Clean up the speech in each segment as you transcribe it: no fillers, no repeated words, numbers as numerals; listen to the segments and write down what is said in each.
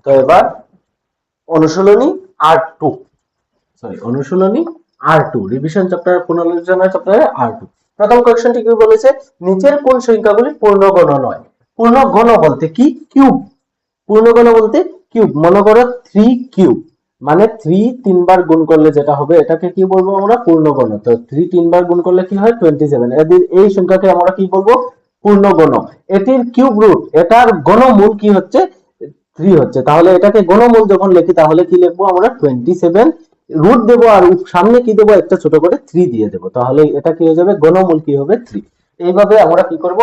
তো এবার অনুশীলনী R2 অনুশীলনী R2 রিভিশন চ্যাপ্টার পুনরালোচনা চ্যাপ্টারে R2 প্রথম কোশ্চেনটি কি বলেছে, নিচের কোন সংখ্যাগুলি পূর্ণগণ নয়? পূর্ণগণ বলতে কি? কিউব। পূর্ণগণ বলতে কিউব। মনে করো 3 কিউব মানে 3 তিনবার গুণ করলে যেটা হবে এটাকে কি বলবো আমরা? পূর্ণগণ। তো 3 তিনবার গুণ করলে কি হয়? 27। এই সংখ্যাকে আমরা কি বলবো? পূর্ণগণ। এটির কিউব রুট, এটার গণমূল কি হচ্ছে? 3 হচ্ছে। তাহলে এটাকে গণমূল যখন লিখি তাহলে কি লিখবো আমরা? 27 রুট দেবো আর সামনে কি দেবো? একটা ছোট করে 3 দিয়ে দেবো। তাহলে এটা কি হয়ে যাবে? গণমূল কি হবে? 3। এইভাবে আমরা কি করব?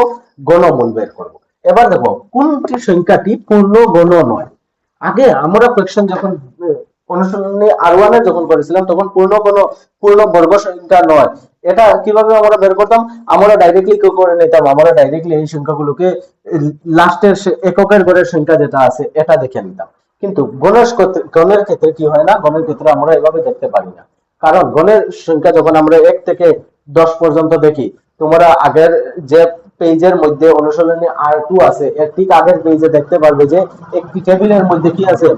গণমূল বের করব। এবার দেখো কোনটি সংখ্যাটি পূর্ণগণ নয়। আগে আমরা কোশ্চেন যখন অনুশীলনী R1 এ যখন করেছিলাম তখন পূর্ণ বর্গ সংখ্যা নয়, এটা কিভাবে আমরা বের করতাম? আমরা ডাইরেক্টলি কি করে নিতাম? আমরা ডাইরেক্টলি এই সংখ্যাগুলোকে লাস্টের এককের ঘরের সংখ্যা যেটা আছে এটা দেখে নিতাম। কিন্তু গণের ক্ষেত্রে কি হয় না? গণের ক্ষেত্রে আমরা এভাবে দেখতে পারি না। কারণ গণের সংখ্যা যখন আমরা 1 থেকে 10 পর্যন্ত দেখি, তোমরা আগের যে পেজের মধ্যে অনুশীলনী R2 আছে এর ঠিক আগের পেজে দেখতে পারবে যে একটি টেবিলের মধ্যে কি আছে?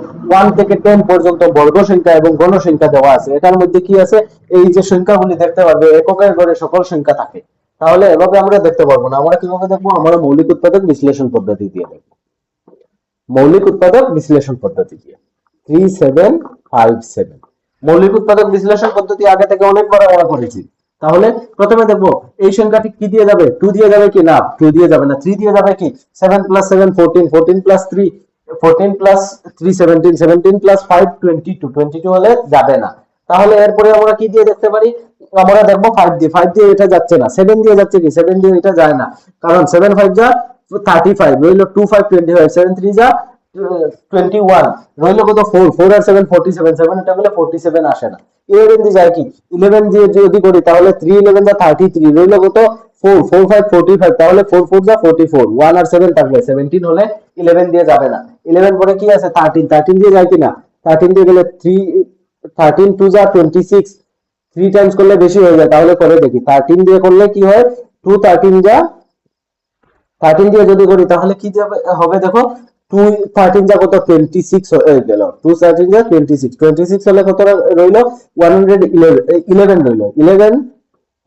1 থেকে 10 পর্যন্ত বর্গ সংখ্যা এবং গণ সংখ্যা দেওয়া আছে। এটার মধ্যে কি আছে? এই যে সংখ্যাগুলি দেখতে পারবে এককের ঘরে সকল সংখ্যা থাকে। তাহলে এভাবে আমরা দেখতে পারবো না। আমরা কিভাবে দেখবো? আমরা মৌলিক উৎপাদক বিশ্লেষণ পদ্ধতি দিয়ে দেখবো। মৌলিক উৎপাদক বিশ্লেষণ পদ্ধতি দিয়ে 3757 মৌলিক উৎপাদক বিশ্লেষণ পদ্ধতি আগে থেকে অনেকবার আমরা করেছি। তাহলে প্রথমে দেখবো এই সংখ্যাটি কি দিয়ে যাবে? 2 দিয়ে যাবে কি? না, 2 দিয়ে যাবে না। 3 দিয়ে যাবে কি? 7 + 7 14, 14 + 3 14 + 3 17, 17 + 5 22, 22 হলে যাবে না। তাহলে এরপরে আমরা কি দিয়ে দেখতে পারি? আমরা দেখবো 5 দিয়ে। 5 দিয়ে এটা যাচ্ছে না। 7 দিয়ে যাচ্ছে কি? 7 দিয়ে এটা যায় না, কারণ 7 5 যা 35 রইল, 2 5 25, 7 3 যা 21 রইল কত? 4 4 আর 7 47, 7 এটা বলে 47 আসে না। 11 দিয়ে যায় কি? 11 দিয়ে যদি করি তাহলে 3 11 যা 33 রইল কত? 4 4 5 45, তাহলে 4 4 যা 44, 1 আর 7 থাকবে 17 হলে 11 দিয়ে যাবে না। 11 পরে কি আছে? 13 13 দিয়ে যায় কিনা? 13 দিয়ে গেলে 3 13 2 যা 26, 3 টাইমস করলে বেশি হয়ে যায়। তাহলে করে দেখি 13 দিয়ে করলে কি হয়? 2 13 যা 13 দিয়ে যদি করি তাহলে কি হবে? দেখো 2 13 যা কত? 26 হয়ে গেল। 2 13 যা 26, 26 হলে কত রইল? 111 রইল। 11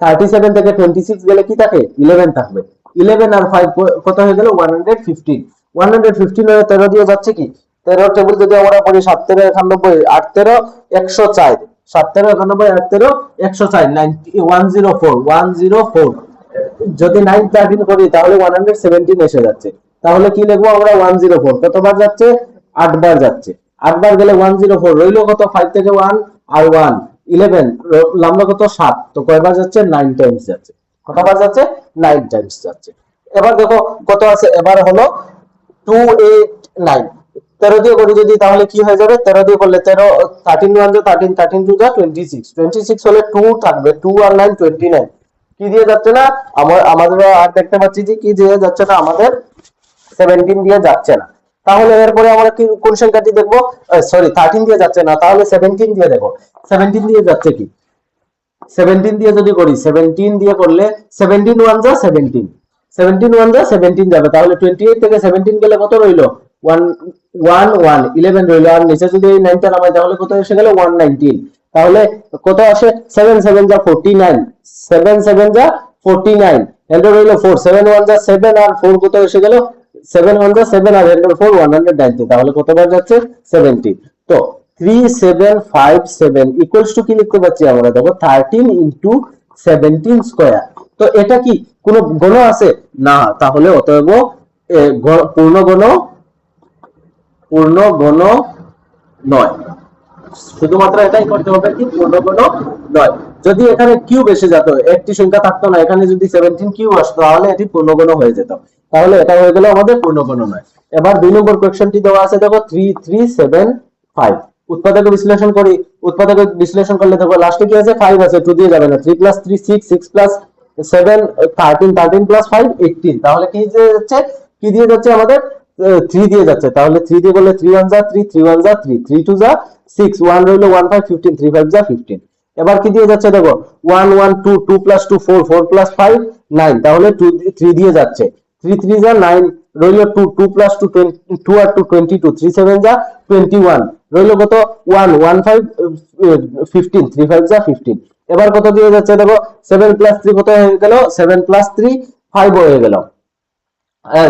37 থেকে 26 গেলে কি থাকে? 11 থাকবে। 11 আর 5 কত হয়ে গেল? 115। 115 হলে 13 দিয়ে যাচ্ছে কি? 13 টেবিল যদি আমরা পড়ি 7 13 91, 8 13 104, 7 13 91, 8 13 104, 104 যদি 9 13 করি তাহলে 117 এসে যাচ্ছে। তাহলে কি লিখবো আমরা? 104 কতবার যাচ্ছে? 8 বার যাচ্ছে। 8 বার গেলে 104 রইল কত? 5 থেকে 1 আর 1 11 লম্বা কত? 7। তো কয়বার যাচ্ছে? 9 টাইমস যাচ্ছে। কতবার যাচ্ছে? 9 টাইমস যাচ্ছে। এবার দেখো কত আছে? এবার হলো 289। 13 দিয়ে করি যদি তাহলে কি হয়ে যাবে? 13 দিয়ে করলে 13 13 1 যা 13, 13 2 যা 26, 26 হলে 2 থাকবে, 2 আর 9 29। কি দিয়ে যাচ্ছে না? আমাদের আর দেখতে পাচ্ছি যে কি দিয়ে যাচ্ছে না? আমাদের 17 দিয়ে যাচ্ছে না। তাহলে এরপরে আমরা কি কোন সংখ্যাটি দেখবো? সরি 13 দিয়ে যাচ্ছে না, তাহলে 17 দিয়ে দেখো। 17 দিয়ে যাচ্ছে কি? 17 দিয়ে যদি করি, 17 দিয়ে করলে 17 1 যা 17, 17 1 যা 17 যাবে। তাহলে 28 থেকে 17 গেলে কত রইল? 1 1 1 11 রইল। আর নিচে যদি এই 9 টা নামাই তাহলে কত এসে গেল? 119। তাহলে কত আসে? 7 7 যা 49, 7 7 যা 49, এন্ড রইল 4, 7 1 যা 7 আর 4 কত এসে গেল? 7 1 যা 7 আর এন্ড 4 190। তাহলে কতবার যাচ্ছে? 70। তো 3757 ইকুয়ালস টু কি লিখতে পাচ্ছি আমরা? দেখো 13 ইনটু 17 স্কয়ার। তো এটা কি কোনো গণ আছে? না। তাহলে অতএব পূর্ণগণ নয়। শুধুমাত্র এটাই করতে হবে কি? পূর্ণগণ নয়। যদি এখানে কিউব এসে যেত, একটি সংখ্যা থাকতো না, এখানে যদি 17 কিউব আসতো তাহলে এটি পূর্ণগণ হয়ে যেত। তাহলে এটা হয়ে গেল আমাদের পূর্ণগণ নয়। এবার 2 নম্বর কোশ্চেনটি দেওয়া আছে, দেখো 3375। উৎপাদক বিশ্লেষণ করি। উৎপাদক বিশ্লেষণ করলে দেখো লাস্টে কি আছে? 5 আছে, 2 দিয়ে যাবে না। 3 + 3 6, 6 + 7 13, 13 + 5 18। তাহলে কি দিয়ে যাচ্ছে? কি দিয়ে যাচ্ছে আমাদের? 3 দিয়ে যাচ্ছে। তাহলে 3 দিয়ে করলে 3 1 যা 3, 3 1 যা 3, 3 2 যা 6, 1 রইল 1 5 15, 3 5 যা 15। এবার কি দিয়ে যাচ্ছে? দেখো 1 1 2, 2 + 2 4, 4 + 5 9। তাহলে 3 দিয়ে যাচ্ছে। 3 3 যা 9 রইল 2, 2 প্লাস 2 2 আর 2 22, 3 7 যা 21, রইল কত 1 1 5 15, 3 5 যা 15। এবার কত দিয়ে যাচ্ছে দেখো, 7 প্লাস 3 কত হয়ে গেল, 7 প্লাস 3 5 হয়ে গেল,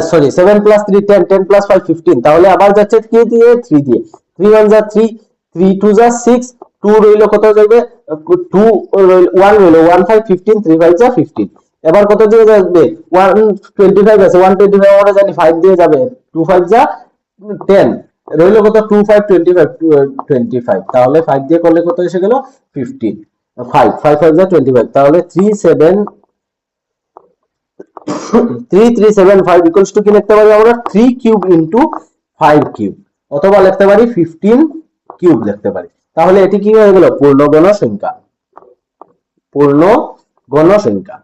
সরি 7 প্লাস 3 10, 10 প্লাস 5 15, তাহলে আবার যাচ্ছে কি দিয়ে, 3 দিয়ে, 3 1 যা 3, 3 2 যা 6, 2 রইল কত যাবে, 2 1 রইল 1 5 15, 3 5 যা 15। এবার কত দিয়ে যাবে, 125 আছে, 125 আমরা জানি 5 দিয়ে যাবে, 2 5 যা 10, রইল কত 2 5 25, 25, তাহলে 5 দিয়ে করলে কত এসে গেল 15, 5 5 5 যা 25, তাহলে 3 7 3375 ইকুয়ালস টু কি লিখতে পারি আমরা, 3 কিউব ইনটু 5 কিউব, অথবা লিখতে পারি 15 কিউব লিখতে পারি। তাহলে এটি কি হয়ে গেল, পূর্ণগণ সংখ্যা, পূর্ণগণ সংখ্যা।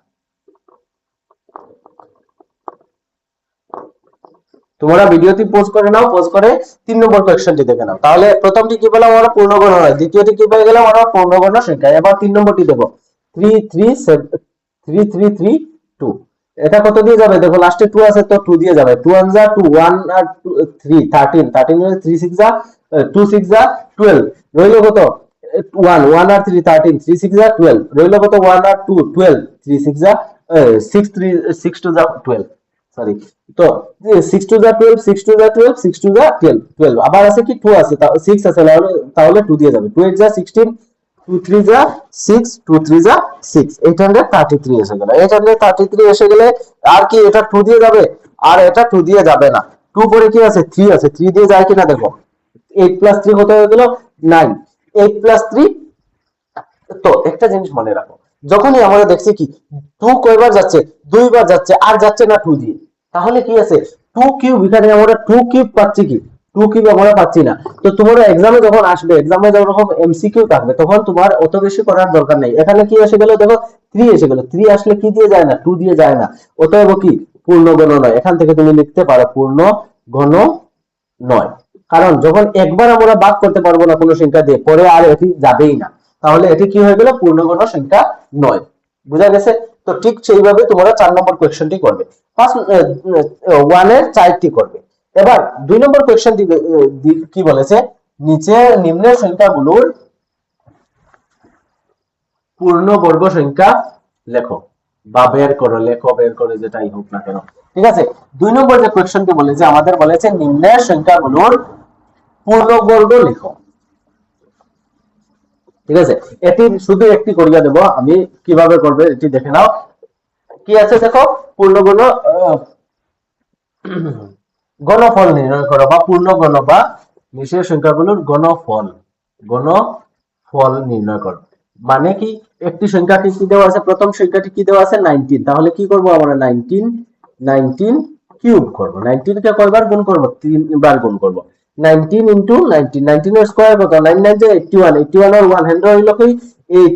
তোমরা ভিডিওটি পজ করে নাও, পজ করে 3 নম্বর কোশ্চেনটি দেখে নাও। তাহলে প্রথমটি কি পেলাম আমরা, পূর্ণগণ হয়, দ্বিতীয়টি কি পেয়ে গেলাম আমরা, পূর্ণগণ সংখ্যা। এবার 3 নম্বরটি দেব, 3332, এটা কত দিয়ে যাবে দেখো, লাস্টে 2 আছে তো 2 দিয়ে যাবে, 2 1 যা 2, 1 আর 3 13, 13 মানে 3 6 যা 2 6 যা 12, রইল কত 1 1 আর 3 13, 3 6 যা 12, রইল কত 1 আর 2 12, 3 6 যা 6 3 6 2 যা 12, সরি, তো 6 2 যা 12, 6 2 যা 12, 6 2 যা 12, 12 আবার আছে কি 2 আছে, 6 আছে, তাহলে 2 দিয়ে যাবে, 2 8 যা 16, 2 3 যা 6, 2 3 যা 6, 833 এসে গেল। 833 এসে গেলে আর কি এটা 2 দিয়ে যাবে, আর এটা 2 দিয়ে যাবে না, 2 পরে কি আছে 3 আছে, 3 দিয়ে যায় কিনা দেখো, 8 প্লাস 3 কত হয়ে গেল 9, 8 প্লাস 3। তো একটা জিনিস মনে রাখো, যখনই আমরা দেখছি কি 2 কয়বার যাচ্ছে, 2 বার যাচ্ছে, আর যাচ্ছে না 2 দিয়ে, তাহলে কি আছে 2 কিউব, এখানে আমরা 2 কিউব পাচ্ছি কি, 2 কিউব আমরা পাচ্ছি না। তো তোমরা এক্সামে যখন আসবে, এক্সামে যখন এমসিকিউ থাকবে, তখন তোমার অত বেশি করার দরকার নেই। এখানে কি এসে গেল দেখো, 3 এসে গেল, 3 আসলে কি দিয়ে যায় না, 2 দিয়ে যায় না, অতএব কি পূর্ণগণ নয়। এখান থেকে তুমি লিখতে পারো পূর্ণগণ নয়, কারণ যখন একবার আমরা ভাগ করতে পারবো না কোনো সংখ্যা দিয়ে, পরে আর এটি যাবেই না, তাহলে এটি কি হয়ে গেল, পূর্ণগণ সংখ্যা নয়। বুঝা গেছে? তো ঠিক সেইভাবে তোমরা 4 নম্বর কোয়েশ্চেনটি করবে, ফার্স্ট 1 এর 4টি করবে। এবার 2 নম্বর কোয়েশ্চেনটি কি বলেছে, নিচে নিম্নের সংখ্যাগুলোর পূর্ণবর্গ সংখ্যা লেখো, বা বের করো, লেখো, বের করে, যেটাই হোক না কেন, ঠিক আছে। 2 নম্বর যে কোয়েশ্চেনটি বলেছে, আমাদের বলেছে নিম্নের সংখ্যাগুলোর পূর্ণবর্গ লেখো, ঠিক আছে। এটি শুধু একটি করিয়া দেব, আমি কিভাবে করবে এটি দেখে নাও। কি আছে দেখো, পূর্ণগণ গণফল নির্ণয় করো, বা পূর্ণগণ বা নিচের সংখ্যাগুলোর গণফল, গণফল নির্ণয় করো। মানে কি, একটি সংখ্যাটি কি দেওয়া আছে, প্রথম সংখ্যাটি কি দেওয়া আছে 19, তাহলে কি করব আমরা 19 কিউব করব, 19 কে কয়বার গুণ করব, 3 বার গুণ করব, 19 ইনটু 19, 19 এর স্কয়ার কত, 9 9 যা 81, 81 আর 1 হ্যান্ড হইল কি 8,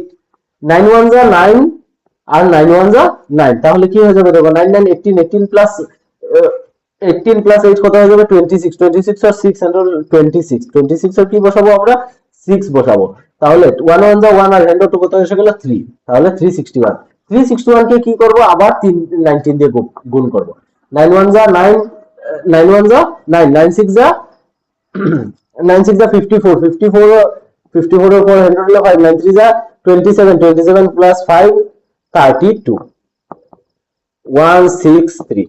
9 1 যা 9 আর 9 1 যা 9, তাহলে কি হয়ে যাবে দেখো, 9 9 18, 18 প্লাস 18 প্লাস 8 কত হয়ে যাবে 26, 26 আর 6 হলো 26, 26 এর কি বসাবো আমরা 6 বসাবো, তাহলে 1 1 যা 1 আর হ্যান্ড টু কত এসে গেল 3, তাহলে 361, 361 কে কি করব, আবার 19 দিয়ে গুণ করব, 9 1 যা 9, 9 1 যা 9, 9 6 যা 9 6 যা 54, 54, 54 এর পর হ্যান্ড হলো 5, 9 3 যা 27, 27 প্লাস 5 32, 163,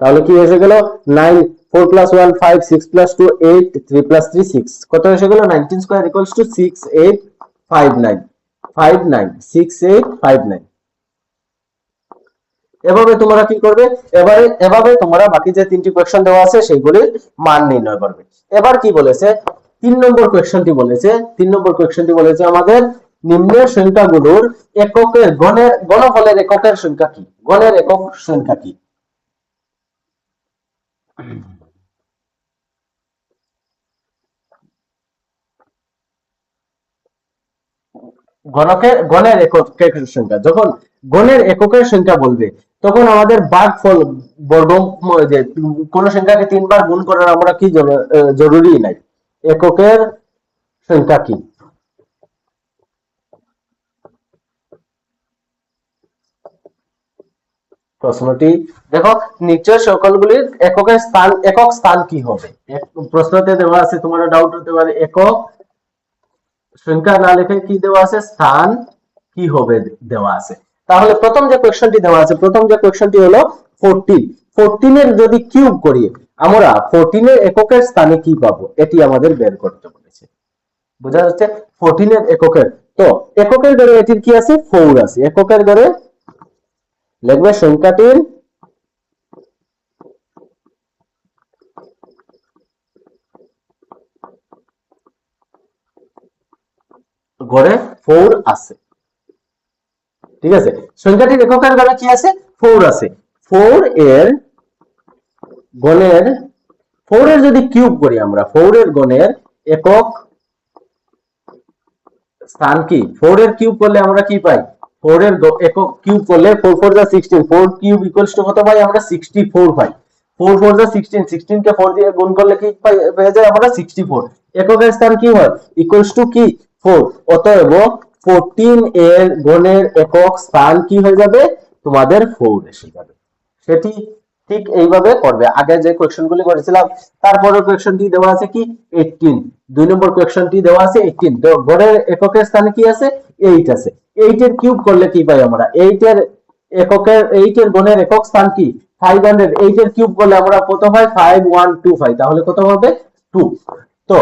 তাহলে কি এসে গেল 9, 4 প্লাস 1 5, 6 প্লাস 2 8, 3 প্লাস 3 6, কত এসে গেল 19 স্কয়ার ইকুয়ালস টু 6859, 59 6859। এভাবে তোমরা কি করবে, এভাবে তোমরা বাকি যে 3টি কোশ্চেন দেওয়া আছে সেইগুলির মান নির্ণয় করবে। এবার কি বলেছে, 3 নম্বর কোশ্চেনটি বলেছে, 3 নম্বর কোশ্চেনটি বলেছে আমাদের নিম্নের সংখ্যাগুলোর এককের গণফলের এককের সংখ্যা কি, গণের একক সংখ্যা কি। গণের এককের সংখ্যা, যখন গণের এককের সংখ্যা বলবে, তখন আমাদের ভাগফল বর্গ, যে কোন সংখ্যাকে 3 বার গুণ করার আমরা কি জরুরি নাই, এককের সংখ্যা কি। প্রশ্নটি দেখো, নিচের সকলগুলির একক স্থান কি হবে? প্রশ্নতে দেওয়া আছে, তোমার ডাউট হতে পারে একক সংখ্যা না লিখে কি দেওয়া আছে, স্থান কি হবে দেওয়া আছে। তাহলে প্রথম যে কোয়েশ্চনটি দেওয়া আছে, প্রথম যে কোয়েশ্চনটি হলো 14। 14 এর যদি কিউব করি আমরা 14 এর এককের স্থানে কি পাবো, এটি আমাদের বের করতে বলেছে। বোঝা যাচ্ছে? 14 এর এককের, তো এককের ঘরে এটির কি আছে, 4 আছে। এককের ঘরে লিখবে সংখ্যাটির ঘরে 4 আছে। ঠিক আছে, সংখ্যাটির এককের ঘরে কি আছে, 4 আছে। 4 এর গণের 4 এর যদি কিউব করি আমরা, 4 এর গণের একক স্থান কি, 4 এর কিউব করলে আমরা কি পাই, 4 এর একক কিউব করলে 4 4 যা 16, 4 কিউব ইকুয়ালস টু কত পাই আমরা, 64 পাই। 4 4 যা 16, 16 কে 4 দিয়ে গুণ করলে কি পাই, পেয়ে যায় আমরা 64। এককের স্থান কি হয়, ইকুয়ালস টু কি, 4। অতএব 14 এর গণের একক স্থান কি হয়ে যাবে, তোমাদের 4 এসে যাবে। সেটি ঠিক এইভাবে করবে, আগে যে কোয়েশ্চেনগুলি করেছিলাম। তারপরের কোয়েশ্চেনটি দেওয়া আছে কি 18, 2 নম্বর কোয়েশ্চেনটি দেওয়া আছে 18, তো গড়ের এককের স্থানে কি আছে, 8 আছে। 8 এর কিউব করলে কি পাই আমরা, 8 এর গণের একক স্থান কি 500, 8 এর কিউব করলে আমরা কত হয়, 5125, তাহলে কত হবে, 2। তো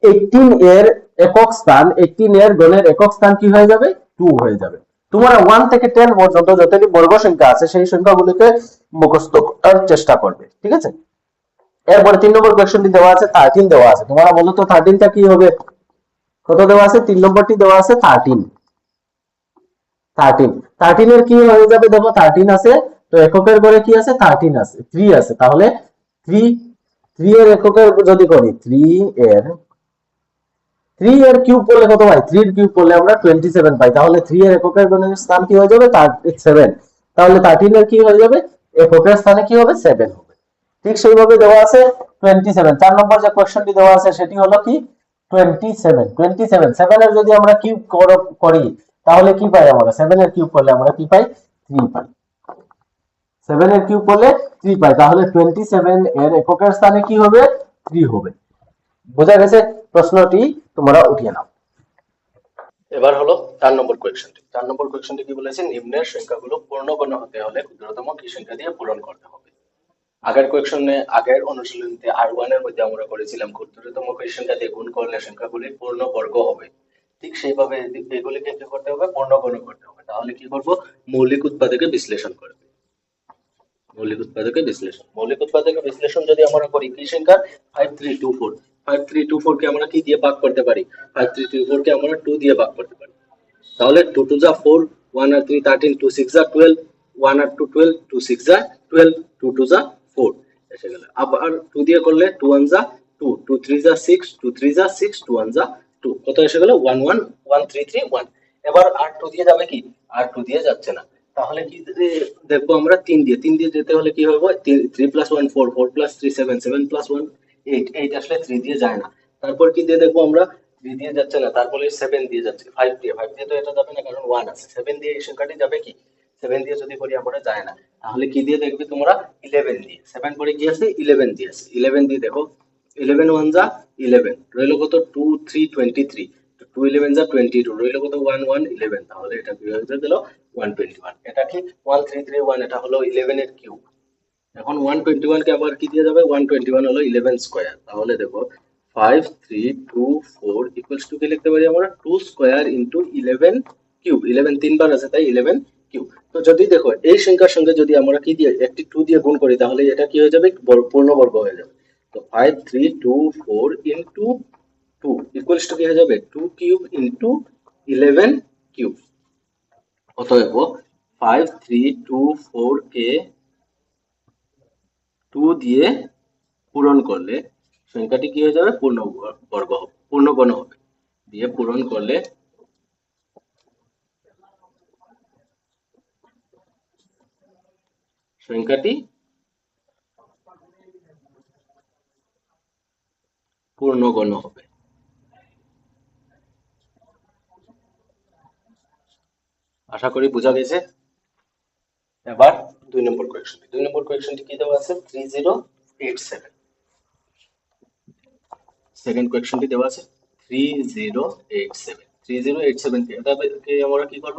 18 এর একক স্থান, 18 এর গণের একক স্থান কি হয়ে যাবে, 2 হয়ে যাবে। তোমরা 1 থেকে 10 পর্যন্ত যতটি বর্গ সংখ্যা আছে সেই সংখ্যাগুলিকে মুখস্থ করার চেষ্টা করবে। ঠিক আছে, এরপরে 3 নম্বর কোয়েশ্চনটি দেওয়া আছে 13 দেওয়া আছে। তোমরা বলো তো 13 টা কি হবে, কত দেওয়া আছে, 3 নম্বরটি দেওয়া আছে 13। 13, 13 এর কি হয়ে যাবে, দেখো 13 আছে, তো এককের ঘরে কি আছে, 13 আছে, 3 আছে, তাহলে 3, 3 এর এককের যদি করি, 3 এর কিউব করলে কত পাই, 3 এর কিউব করলে আমরা 27 পাই, তাহলে 3 এর এককের গণের স্থান কি হয়ে যাবে, 7। তাহলে 13 এর কি হয়ে যাবে, এককের স্থানে কি হবে, 7 হবে। ঠিক সেইভাবে দেওয়া আছে 27। 4 নম্বর যে কোশ্চেনটি দেওয়া আছে সেটি হলো কি 27। 27, 7 এর যদি আমরা কিউব করি তাহলে কি পাই আমরা, 7 এর কিউব করলে আমরা কি পাই, 3 পাই। 7 এর কিউব করলে 3 পাই, তাহলে 27 এর এককের স্থানে কি হবে, 3 হবে। বোঝা গেছে? প্রশ্নটি তোমরা উঠিয়ে নাও। এবার হলো 4 নম্বর কোয়েশ্চনটি। 4 নম্বর কোয়েশ্চনটি কি বলেছে, নিম্নের সংখ্যাগুলো পূর্ণগণ হতে হলে ক্ষুদ্রতম কি সংখ্যা দিয়ে পূরণ করতে হবে। আগের কোয়েশ্চনে, আগের অনুশীলনীতে R1 এর মধ্যে আমরা করেছিলাম ক্ষুদ্রতম কি সংখ্যা দিয়ে গুণ করলে সংখ্যাগুলি পূর্ণবর্গ হবে। ঠিক সেইভাবে এগুলিকে কি করতে হবে, পূর্ণগণ করতে হবে। তাহলে কি করব, মৌলিক উৎপাদকে বিশ্লেষণ করব। মৌলিক উৎপাদকে বিশ্লেষণ যদি আমরা করি, কি সংখ্যা 5324, 5324 কে আমরা কি দিয়ে ভাগ করতে পারি, 5324 কে আমরা 2 দিয়ে ভাগ করতে পারি। তাহলে 2 2 যা 4, 1 আর 3 13, 2 6 যা 12, 1 আর 2 12, 2 6 যা 12, 2 2 যা 4 এসে গেল। আবার 2 দিয়ে করলে 2 1 যা 2, 2 3 যা 6, 2 3 যা 6, 2 1 যা 2, কত এসে গেল 1 1 1 3 3 1। এবার আর 2 দিয়ে যাবে কি, আর 2 দিয়ে যাচ্ছে না, তাহলে কি দেখবো আমরা 3 দিয়ে, 3 দিয়ে যেতে হলে কি হবে, 3 plus 1 4, 4 plus 3 7, 7 plus 1 8, 8 আসলে 3 দিয়ে যায় না। তারপর কি দিয়ে দেখবো আমরা, 3 দিয়ে যাচ্ছে না, তারপরে 7 দিয়ে যাচ্ছে, 5 দিয়ে, 5 দিয়ে তো এটা যাবে না কারণ 1 আছে, 7 দিয়ে এই সংখ্যাটি যাবে কি, 7 দিয়ে যদি করি আমরা যায় না, তাহলে কি দিয়ে দেখবে তোমরা, 11 দিয়ে, 7 পরে কি আছে, 11 দিয়ে আছে, 11 দিয়ে দেখো, 11 1 যা 11, রইল কত 2 3 23, 2 11 যা 22, রইল কত 1 1 11, তাহলে এটা কি হয়ে গেল 121। এটা কি 1331, এটা হলো 11 এর কিউব। এখন 121 কে আবার কি দিয়ে যাবে, 121 হলো 11 স্কয়ার, তাহলে দেখো 5324 ইকুয়ালস টু কি লিখতে পারি আমরা, 2 স্কয়ার ইনটু 11 কিউব, 11 তিনবার আছে তাই 11 কিউব। তো যদি দেখো এই সংখ্যার সঙ্গে যদি আমরা কি দিয়ে, একটি 2 দিয়ে গুণ করি, তাহলে এটা কি হয়ে যাবে, পূর্ণবর্গ হয়ে যাবে। তো 5324 ইনটু 2 ইকুয়ালস টু কি হয়ে যাবে, 2 কিউব ইনটু 11 কিউব। অতএব 5324 কে 2 দিয়ে পূরণ করলে সংখ্যাটি কি হয়ে যাবে, পূর্ণগণ হবে, দিয়ে পূরণ করলে সংখ্যাটি পূর্ণগণ হবে। আশা করি বোঝা গেছে। এবার 2 নম্বর কোয়েকশনটি কি দেওয়া আছে 3087 সেকেন্ড কোয়েকশনটি দেওয়া আছে 3087 কে আমরা কি করব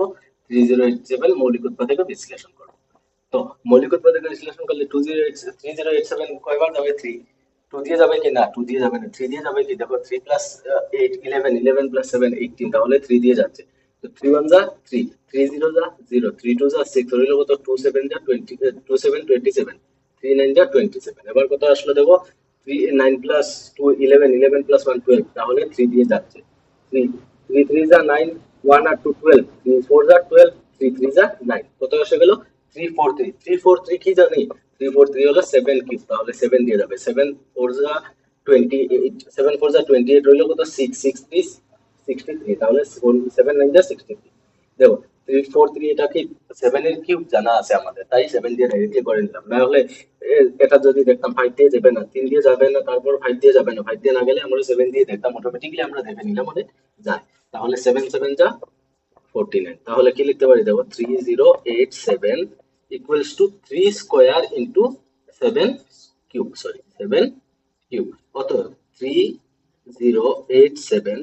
3087 মৌলিক উৎপাদকে বিশ্লেষণ করব তো মৌলিক উৎপাদকে বিশ্লেষণ করলে 3087 কয়বার যাবে 3 2 দিয়ে যাবে কি না 2 দিয়ে যাবে না 3 দিয়ে যাবে কি দেখো 3 প্লাস 8 11 11 প্লাস 7 18 তাহলে 3 দিয়ে যাচ্ছে তো 3 1 যা 3 3 0 যা 0 3 2 যা 6 হইলো কত 2 7 যা 20 2 7 27 3 9 যা 27 এবার কত আসলে দেখো 3 9 প্লাস 2 11 11 প্লাস 1 12 তাহলে 3 দিয়ে যাচ্ছে 3 3 3 যা 9 1 আর 2 12 3 4 যা 12 3 3 যা 9 কত এসে গেল 343 343 কি জানি 343 হলো 7 কিউব তাহলে 7 দিয়ে যাবে 7 4 যা 28 7 4 যা 28 হইলো কত 6 6 3 63 তাহলে 7 9 যা 63 দেখো 343 এটা কি 7 এর কিউব জানা আছে আমাদের তাই 7 দিয়ে ডাইরেক্টলি করে নিলাম না হলে এটা যদি দেখতাম 5 দিয়ে যাবে না 3 দিয়ে যাবে না তারপর 5 দিয়ে যাবে না 5 দিয়ে না গেলে আমরা 7 দিয়ে দেখতাম অটোমেটিক্যালি আমরা দেখে নিলাম মানে যায় তাহলে 7 7 যা 49 তাহলে কি লিখতে পারি দেখো 3087 equals to 3 square into 7 cube 7 cube কত 3087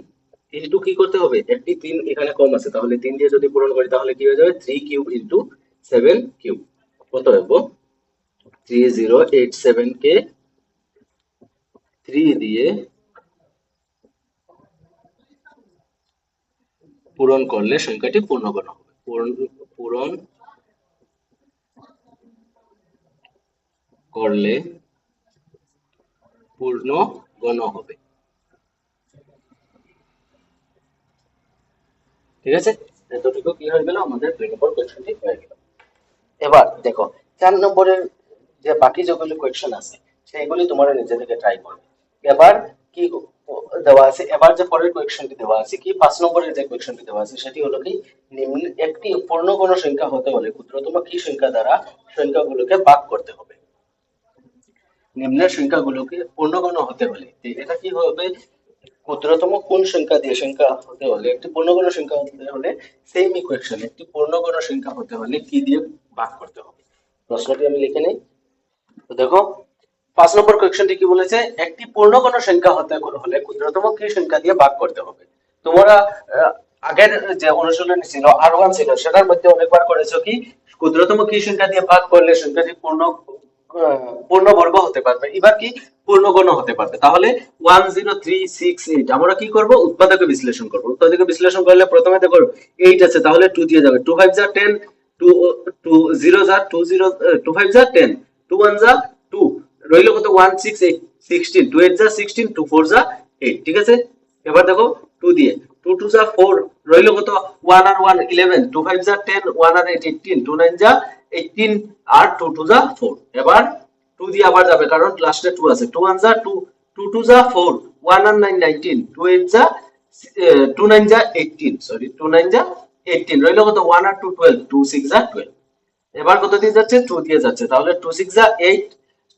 ইনটু কি করতে হবে একটি 3 এখানে কম আছে তাহলে 3 দিয়ে যদি পূরণ করি তাহলে কি হয়ে যাবে 3 কিউব ইনটু 7 কিউব কত হবে 3087 কে 3 দিয়ে পূরণ করলে সংখ্যাটি পূর্ণগণ হবে পূরণ করলে পূর্ণগণ হবে ঠিক আছে এতটুকু কি হয়ে গেল আমাদের 2 নম্বর কোয়েশ্চনটি হয়ে গেল এবার দেখো 4 নম্বরের যে বাকি যেগুলো কোয়েশ্চন আছে সেইগুলি তোমরা নিজে থেকে ট্রাই করবে এবার কি দেওয়া আছে এবার যে পরের কোয়েশ্চনটি দেওয়া আছে কি 5 নম্বরের যে কোয়েশ্চনটি দেওয়া আছে সেটি হলো কি নিম্ন একটি পূর্ণগণ সংখ্যা হতে হলে ক্ষুদ্রতম কি সংখ্যা দ্বারা সংখ্যাগুলোকে ভাগ করতে হবে নিম্নের সংখ্যাগুলোকে পূর্ণগণ হতে হলে এটা কি হবে ক্ষুদ্রতম কোন সংখ্যা দিয়ে সংখ্যা হতে হলে একটি পূর্ণগণ সংখ্যা হতে হলে সেম ইকুয়েশন একটি পূর্ণগণ সংখ্যা হতে হলে কি দিয়ে ভাগ করতে হবে প্রশ্নটি আমি লিখে নেই তো দেখো 5 নম্বর কোয়েশ্চনটি কি বলেছে একটি পূর্ণগণ সংখ্যা হতে হলে ক্ষুদ্রতম কি সংখ্যা দিয়ে ভাগ করতে হবে তোমরা আগের যে অনুশীলনী ছিল R1 ছিল সেটার মধ্যে অনেকবার করেছো কি ক্ষুদ্রতম কি সংখ্যা দিয়ে ভাগ করলে সংখ্যাটি পূর্ণবর্গ হতে পারবে এবার কি পূর্ণগণ হতে পারবে তাহলে 10368 আমরা কি করব উৎপাদকে বিশ্লেষণ করব উৎপাদকে বিশ্লেষণ করলে প্রথমে দেখো 8 আছে তাহলে 2 দিয়ে যাবে 2 5 যা 10 2 0 যা 20 2 5 যা 10 2 1 যা 2 রইল কত 168 16 2 8 যা 16 2 4 যা 8 ঠিক আছে এবার দেখো 2 দিয়ে 2 2 যা 4 রইল কত 1 আর 1 11 2 5 যা 10 1 আর 8 18 2 9 যা 18 আর 2 2 যা 4 এবার 2 দিয়ে আবার যাবে কারণ লাস্টে 2 আছে 2 1 যা 2 2 2 যা 4 1 আর 9 19 2 8 যা 2 9 যা 18 সরি 2 9 যা 18 রইল কত 1 আর 2 12 2 6 যা 12 এবার কত দিয়ে যাচ্ছে 2 দিয়ে যাচ্ছে তাহলে 2 6 যা 8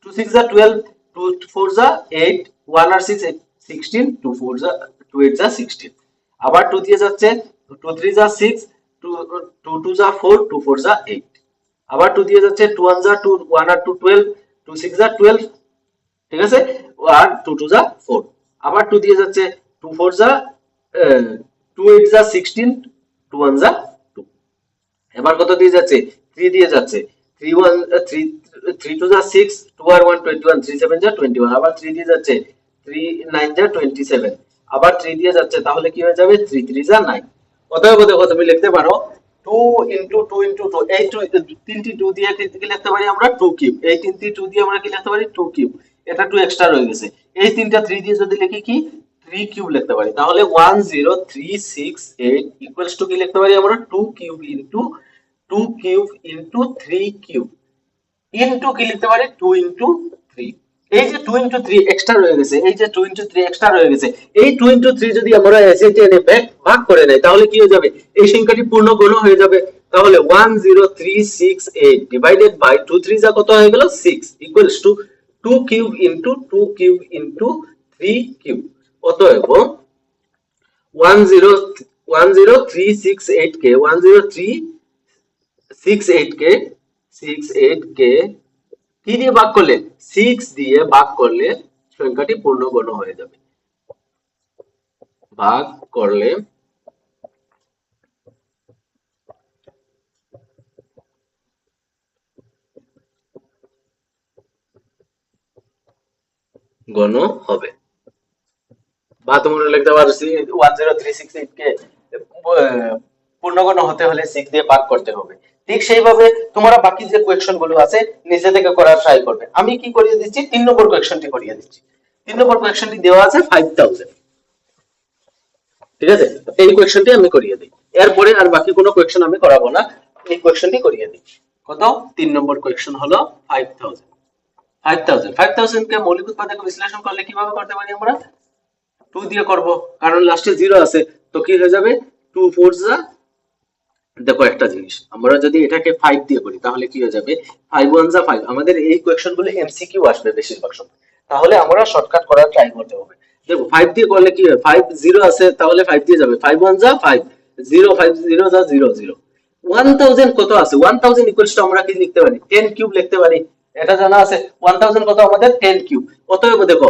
2 6 যা 12 2 4 যা 8 1 আর 6 16 2 4 যা 2 8 যা 16 আবার 2 দিয়ে যাচ্ছে 2 3 যা 6 2 2 যা 4 2 4 যা 8 আবার 2 দিয়ে যাচ্ছে 2 1 যা 2 1 আর 2 12 2 6 যা 12 ঠিক আছে আর 2 2 যা 4 আবার 2 দিয়ে যাচ্ছে 2 4 যা 2 8 যা 16 2 1 যা 2 এবার কত দিয়ে যাচ্ছে 3 দিয়ে যাচ্ছে 3 1 3 3 2 যা 6 2 আর 1 21 3 7 যা 21 আবার 3 দিয়ে যাচ্ছে 3 9 যা 27 আবার 3 দিয়ে যাচ্ছে তাহলে কি হয়ে যাবে 3 3 যা 9 অতএব দেখো তুমি লিখতে পারো 2 into 2 into 2 এই তিনটি 2 দিয়ে কি লিখতে পারি আমরা 2 কিউব এই তিনটি 2 দিয়ে আমরা কি লিখতে পারি 2 কিউব এটা 2 এক্সট্রা রয়ে গেছে এই তিনটা 3 দিয়ে যদি লিখি কি 3 কিউব লিখতে পারি তাহলে 10368 ইকুয়ালস টু কি লিখতে পারি আমরা 2 cube into 2 cube into 3 cube into কি লিখতে পারি 2 ইনটু 3 এই যে 2 ইনটু 3 এক্সট্রা রয়ে গেছে এই যে 2 ইনটু 3 এক্সট্রা রয়ে গেছে এই 2 ইনটু 3 যদি আমরা এসএটি এনে ভাগ করে নেই তাহলে কি হয়ে যাবে এই সংখ্যাটি পূর্ণগণ হয়ে যাবে তাহলে 10368 ডিভাইডেড বাই 2 3 যা কত হয়ে গেল 6 equals to 2 cube into 2 cube into 3 cube অতএব 10368 কে 10368 কে 68 কে কি দিয়ে ভাগ করলে 6 দিয়ে ভাগ করলে সংখ্যাটি পূর্ণগণ হয়ে যাবে। ভাগ করলে গণ হবে। বা তোমরা লিখতে পারো 10368 কে পূর্ণগণ হতে হলে 6 দিয়ে ভাগ করতে হবে। ঠিক সেইভাবে তোমরা বাকি যে কোয়েশ্চন গুলো আছে নিজে থেকে করার ট্রাই করবে। আমি কি করিয়ে দিচ্ছি 3 নম্বর কোয়েশ্চনটি করিয়ে দিচ্ছি। 3 নম্বর কোয়েশ্চনটি দেওয়া আছে 5000, ঠিক আছে? এই কোয়েশ্চনটি আমি করিয়ে দিই, এরপরে আর বাকি কোনো কোয়েশ্চন আমি করাবো না, এই কোয়েশ্চনটি করিয়ে দিই। কত? 3 নম্বর কোয়েশ্চন হলো 5000। 5000 কে মৌলিক উৎপাদকে বিশ্লেষণ করলে কিভাবে করতে পারি আমরা? 2 দিয়ে করব, কারণ লাস্টে 0 আছে, তো কি হয়ে যাবে 2 4 যা। দেখো একটা জিনিস, আমরা যদি এটাকে 5 দিয়ে করি তাহলে কি হয়ে যাবে 5 1 যা 5। আমাদের এই কোয়েশ্চন গুলো এমসিকিউ আসবে বেশিরভাগ সময়, তাহলে আমরা শর্টকাট করার ট্রাই করতে হবে। দেখো 5 দিয়ে করলে কি হয়, 5 0 আছে তাহলে 5 দিয়ে যাবে, 5 1 যা 5, 0 5 0 যা 0 0। 1000 কত আছে, 1000 ইকুয়ালস টু আমরা কি লিখতে পারি 10 কিউব লিখতে পারি, এটা জানা আছে। 1000 কত আমাদের 10 কিউব। অতএব দেখো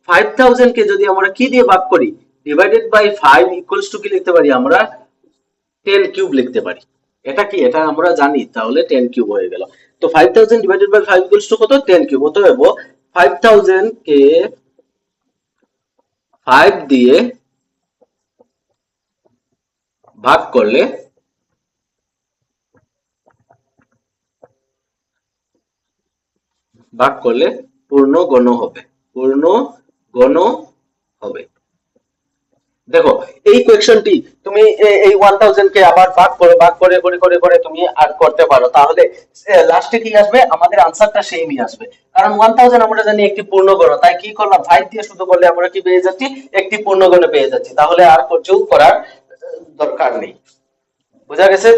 5000 কে যদি আমরা কি দিয়ে ভাগ করি, ডিভাইডেড বাই 5 ইকুয়ালস টু কি লিখতে পারি আমরা 10 কিউব লিখতে পারি। এটা কি, এটা আমরা জানি, তাহলে 10 কিউব হয়ে গেল। তো 5000 ডিভাইডেড বাই 5 ইকুয়ালস টু কত 10 কিউব। অতএব 5000 কে 5 দিয়ে ভাগ করলে পূর্ণ গণ হবে, পূর্ণ গণ হবে। দেখো এই কোয়েশ্চনটি তুমি এই 1000 কে আবার ভাগ করে তুমি আড করতে পারো, তাহলে লাস্টে কি আসবে, আমাদের আনসারটা সেমই আসবে। কারণ 1000 আমরা জানি একটি পূর্ণগণ, তাই কি করলাম 5 দিয়ে শুধু করলে আমরা কি পেয়ে যাচ্ছি, একটি পূর্ণগণ পেয়ে যাচ্ছি, তাহলে আর যোগ করার দরকার নেই। বোঝা গেছে?